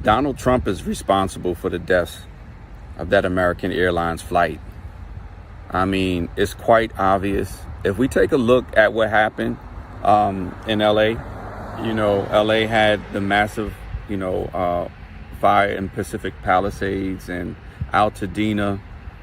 Donald Trump is responsible for the deaths of that American Airlines flight. I mean, it's quite obvious. If we take a look at what happened in LA, LA had the massive, fire in Pacific Palisades and Altadena.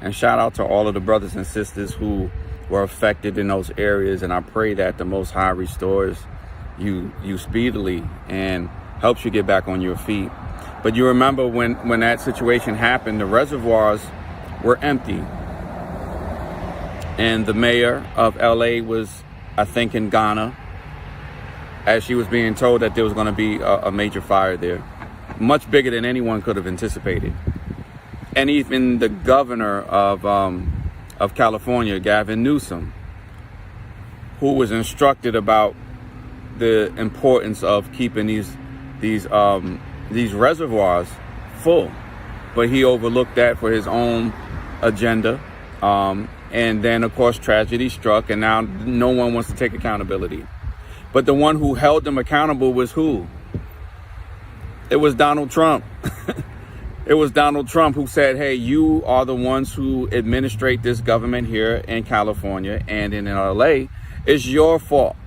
And shout out to all of the brothers and sisters who were affected in those areas. And I pray that the Most High restores you speedily and helps you get back on your feet. But you remember when that situation happened, the reservoirs were empty. And the mayor of LA was, I think, in Ghana, as she was being told that there was going to be a major fire there, much bigger than anyone could have anticipated. And even the governor of California, Gavin Newsom, who was instructed about the importance of keeping these reservoirs full, but he overlooked that for his own agenda. And then, of course, tragedy struck, and now no one wants to take accountability. But the one who held them accountable was who? It was Donald Trump. It was Donald Trump who said, hey, you are the ones who administrate this government here in California and in LA. It's your fault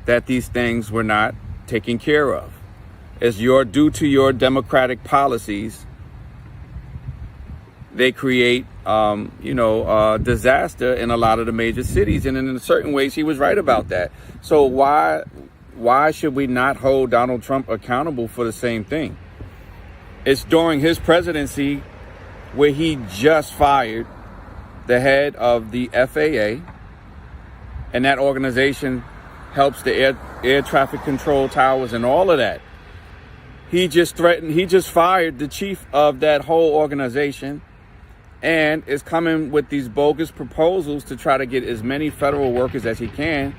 that these things were not taken care of. It's due to your democratic policies. They create, disaster in a lot of the major cities. And in certain ways, he was right about that. So why should we not hold Donald Trump accountable for the same thing? It's during his presidency where he just fired the head of the FAA, and that organization helps the air traffic control towers and all of that. He just fired the chief of that whole organization and is coming with these bogus proposals to try to get as many federal workers as he can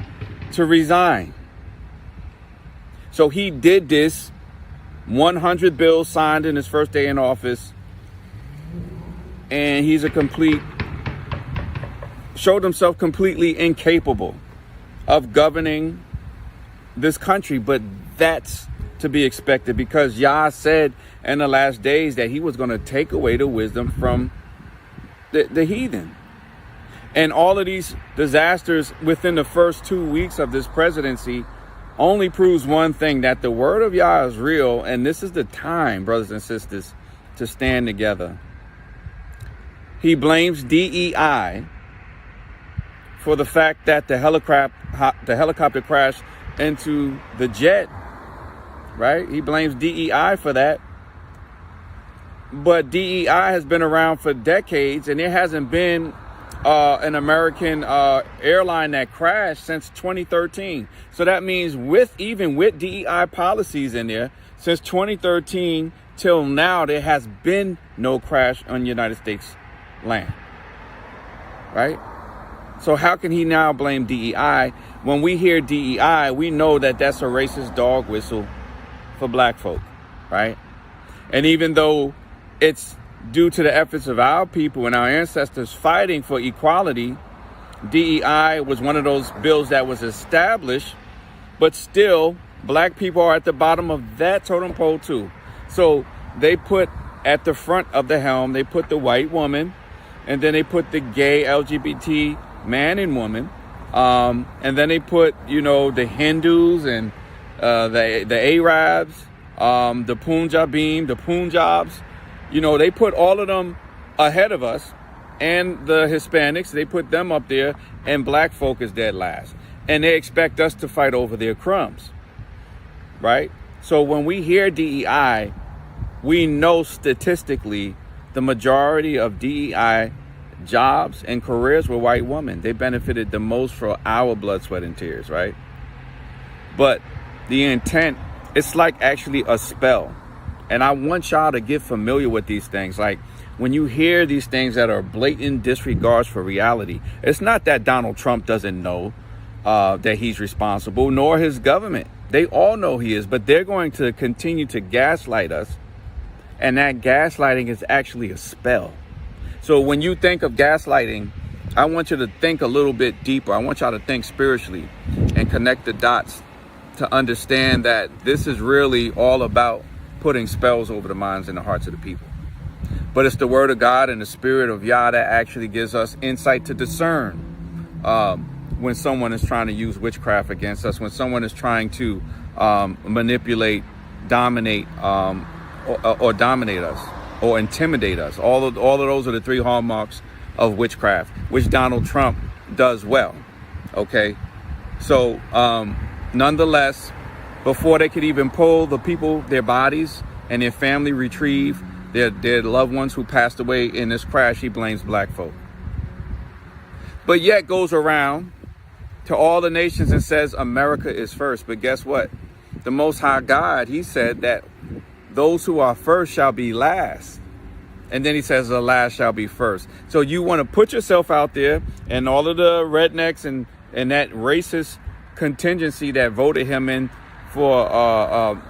to resign. So he did this, 100 bills signed in his first day in office, and he's showed himself completely incapable of governing this country. But that's to be expected, because Yah said in the last days that he was going to take away the wisdom from the heathen. And all of these disasters within the first 2 weeks of this presidency only proves one thing, that the word of Yah is real. And this is the time, brothers and sisters, to stand together. He blames DEI for the fact that the helicopter crashed into the jet, right? He blames DEI for that. But DEI has been around for decades, and there hasn't been an American airline that crashed since 2013. So that means even with DEI policies in there, since 2013 till now, there has been no crash on United States land, right? So how can he now blame DEI? When we hear DEI, we know that that's a racist dog whistle for black folk, right? And even though it's due to the efforts of our people and our ancestors fighting for equality, DEI was one of those bills that was established, but still black people are at the bottom of that totem pole too. So they put at the front of the helm, they put the white woman, and then they put the gay LGBT man and woman, and then they put, the Hindus and the Arabs, the Punjabim, the Punjabs. They put all of them ahead of us, and the Hispanics, they put them up there, and black folk is dead last. And they expect us to fight over their crumbs, right? So when we hear DEI, we know statistically the majority of DEI jobs and careers were white women. They benefited the most for our blood, sweat, and tears, right? But the intent, it's like actually a spell. And I want y'all to get familiar with these things. Like when you hear these things that are blatant disregards for reality, it's not that Donald Trump doesn't know that he's responsible, nor his government. They all know he is, but they're going to continue to gaslight us. And that gaslighting is actually a spell. So when you think of gaslighting, I want you to think a little bit deeper. I want y'all to think spiritually and connect the dots to understand that this is really all about putting spells over the minds and the hearts of the people. But it's the word of God and the spirit of Yah that actually gives us insight to discern when someone is trying to use witchcraft against us, when someone is trying to manipulate, dominate, or dominate us, or intimidate us. All of those are the three hallmarks of witchcraft, which Donald Trump does well. Okay, so nonetheless, before they could even pull the people, their bodies and their family, retrieve their loved ones who passed away in this crash, he blames black folk. But yet goes around to all the nations and says America is first. But guess what? The Most High God, he said that those who are first shall be last. And then he says the last shall be first. So you want to put yourself out there, and all of the rednecks and that racist contingency that voted him in for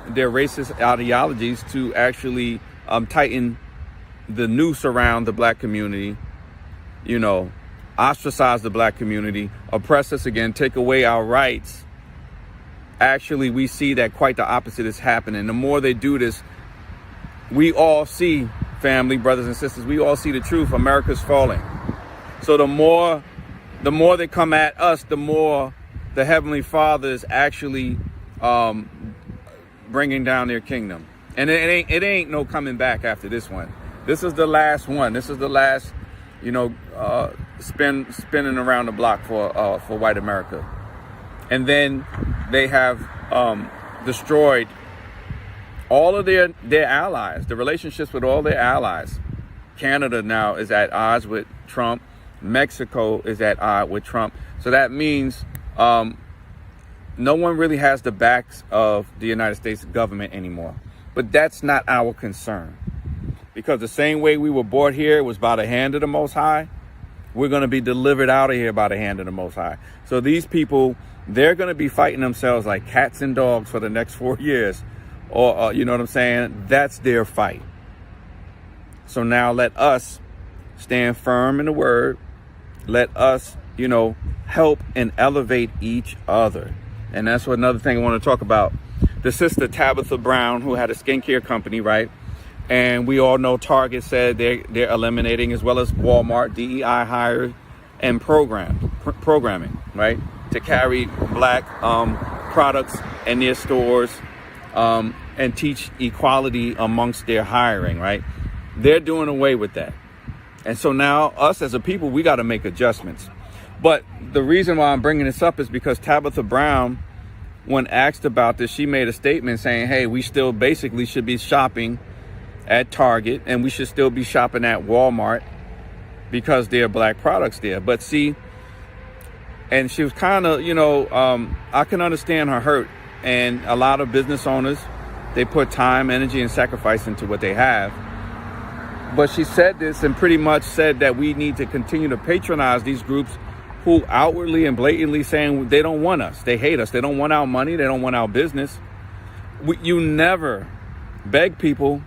their racist ideologies to actually tighten the noose around the black community, you know, ostracize the black community, oppress us again, take away our rights. Actually, we see that quite the opposite is happening. The more they do this, we all see, family, brothers and sisters, we all see the truth. America's falling. So the more they come at us, the more the Heavenly Father is actually bringing down their kingdom. And it ain't no coming back after this one. This is the last one. This is the last, you know, spinning around the block for white America. And then they have destroyed all of their allies, the relationships with all their allies. Canada now is at odds with Trump. Mexico is at odds with Trump. So that means no one really has the backs of the United States government anymore. But that's not our concern. Because the same way we were brought here was by the hand of the Most High, we're going to be delivered out of here by the hand of the Most High. So these people, they're going to be fighting themselves like cats and dogs for the next 4 years. Or, you know what I'm saying? That's their fight. So now let us stand firm in the word. Let us, you know, help and elevate each other. And that's what another thing I want to talk about. The sister Tabitha Brown, who had a skincare company, right? And we all know Target said they're eliminating, as well as Walmart, DEI hire and programming, right? To carry black products in their stores and teach equality amongst their hiring, right? They're doing away with that. And so now us as a people, we got to make adjustments. But the reason why I'm bringing this up is because Tabitha Brown, when asked about this, she made a statement saying, hey, we still basically should be shopping at Target and we should still be shopping at Walmart because there are black products there. But see, and she was kind of, you know, I can understand her hurt. And a lot of business owners, they put time, energy, and sacrifice into what they have. But she said this and pretty much said that we need to continue to patronize these groups who outwardly and blatantly saying they don't want us. They hate us. They don't want our money. They don't want our business. You never beg people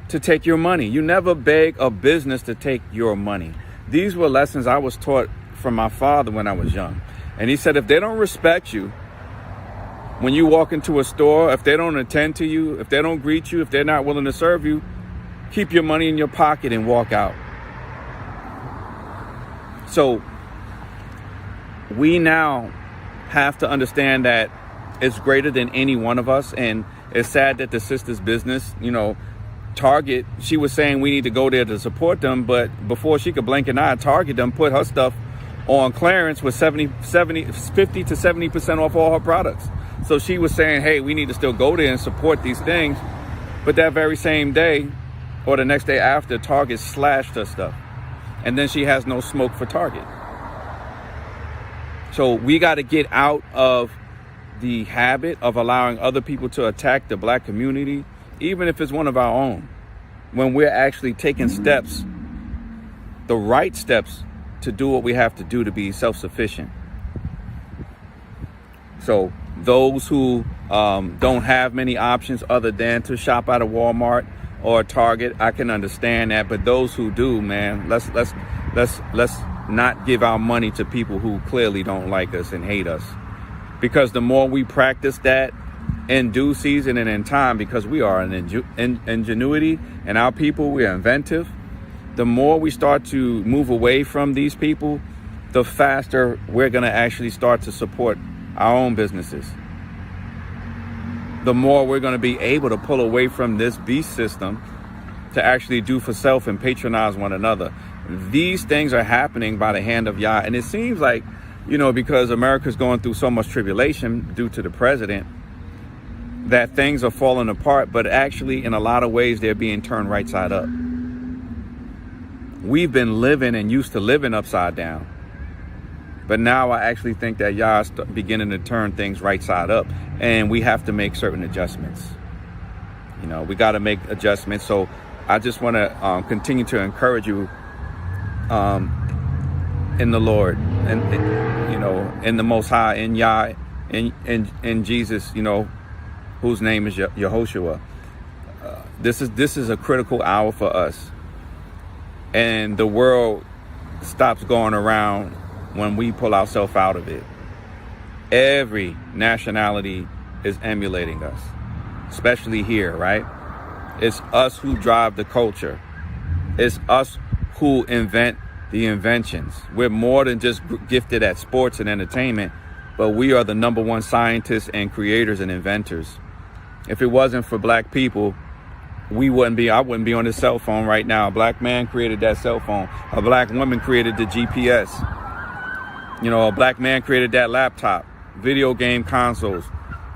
to take your money. You never beg a business to take your money. These were lessons I was taught from my father when I was young. And he said, if they don't respect you, when you walk into a store, if they don't attend to you, if they don't greet you, if they're not willing to serve you, keep your money in your pocket and walk out. So we now have to understand that it's greater than any one of us. And it's sad that the sister's business, you know, Target, she was saying we need to go there to support them. But before she could blink an eye, Target done put her stuff on clearance with 50 to 70% off all her products. So she was saying, hey, we need to still go there and support these things. But that very same day or the next day after, Target slashed her stuff. And then she has no smoke for Target. So we got to get out of the habit of allowing other people to attack the black community, even if it's one of our own, when we're actually taking steps, the right steps to do what we have to do to be self-sufficient. So those who don't have many options other than to shop at a Walmart or a Target, I can understand that. But those who do, man, let's not give our money to people who clearly don't like us and hate us. Because the more we practice that, in due season and in time, because we are an ingenuity, and our people, we are inventive. The more we start to move away from these people, the faster we're going to actually start to support our own businesses. The more we're going to be able to pull away from this beast system to actually do for self and patronize one another. These things are happening by the hand of Yah. And it seems like, because America's going through so much tribulation due to the president, that things are falling apart, but actually in a lot of ways, they're being turned right side up. We've been living and used to living upside down. But now I actually think that Yah is beginning to turn things right side up, and we have to make certain adjustments. We got to make adjustments. So I just want to continue to encourage you in the Lord, and in the Most High, in Yah, in Jesus, whose name is Yahushua. This is a critical hour for us, and the world stops going around when we pull ourselves out of it. Every nationality is emulating us, especially here, right? It's us who drive the culture. It's us who invent the inventions. We're more than just gifted at sports and entertainment, but we are the #1 scientists and creators and inventors. If it wasn't for black people, I wouldn't be on this cell phone right now. A black man created that cell phone. A black woman created the GPS. A black man created that laptop, video game consoles.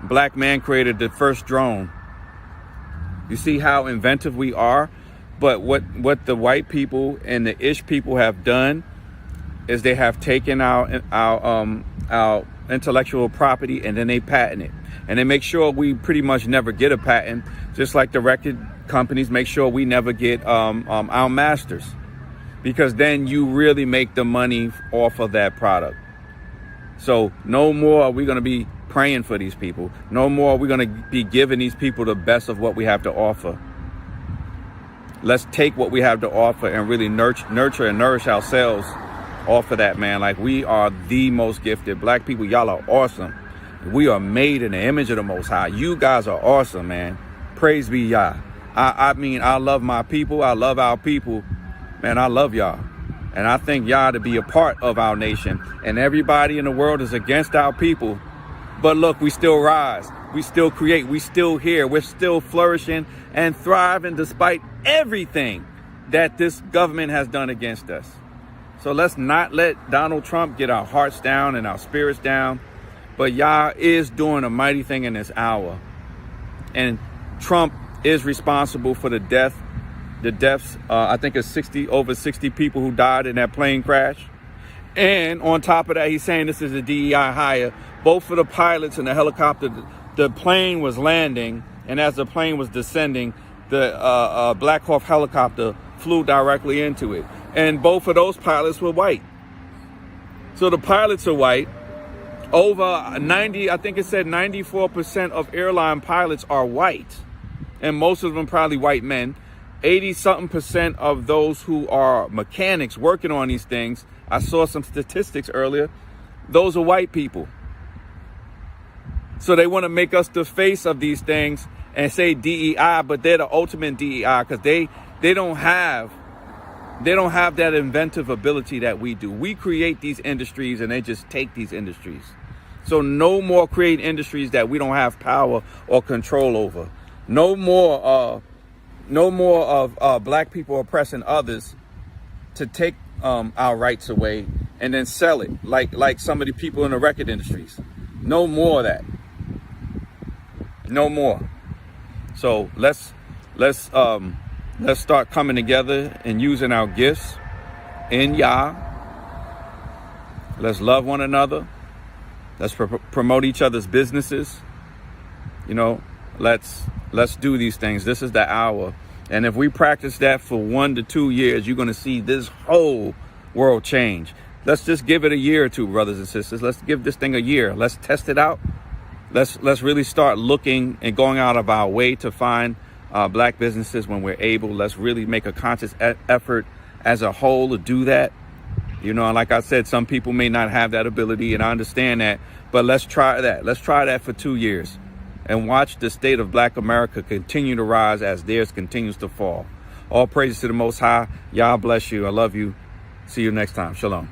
Black man created the first drone. You see how inventive we are? But what the white people and the ish people have done is they have taken our intellectual property, and then they patent it. And they make sure we pretty much never get a patent, just like the record companies make sure we never get our masters. Because then you really make the money off of that product. So no more are we going to be praying for these people. No more are we going to be giving these people the best of what we have to offer. Let's take what we have to offer and really nurture and nourish ourselves off of that, man. Like, we are the most gifted. Black people, y'all are awesome. We are made in the image of the Most High. You guys are awesome, man. Praise be Yah. I mean, I love my people. I love our people. Man, I love y'all. And I think Yah to be a part of our nation. And everybody in the world is against our people. But look, we still rise. We still create. We still here. We're still flourishing and thriving despite everything that this government has done against us. So let's not let Donald Trump get our hearts down and our spirits down. But Yah is doing a mighty thing in this hour. And Trump is responsible for the deaths. I think it's over 60 people who died in that plane crash. And on top of that, he's saying this is a DEI hire. Both for the pilots and the helicopter. The plane was landing, and as the plane was descending, the Black Hawk helicopter flew directly into it. And both of those pilots were white. So the pilots are white. Over 90, I think it said 94% of airline pilots are white. And most of them probably white men. 80-something% of those who are mechanics working on these things, I saw some statistics earlier, those are white people. So they want to make us the face of these things and say DEI, but they're the ultimate DEI because they don't have that inventive ability that we do. We create these industries and they just take these industries. So no more create industries that we don't have power or control over. No more of black people oppressing others to take our rights away and then sell it like some of the people in the record industries. No more of that. No more. So let's start coming together and using our gifts in Yah. Let's love one another. Let's promote each other's businesses. Let's do these things. This is the hour. And if we practice that for 1 to 2 years, you're going to see this whole world change. Let's just give it a year or two, brothers and sisters. Let's give this thing a year. Let's test it out. Let's really start looking and going out of our way to find black businesses when we're able. Let's really make a conscious effort as a whole to do that. And like I said, some people may not have that ability, and I understand that. But let's try that. Let's try that for 2 years. and watch the state of Black America continue to rise as theirs continues to fall. All praises to the Most High. Yah bless you. I love you. See you next time. Shalom.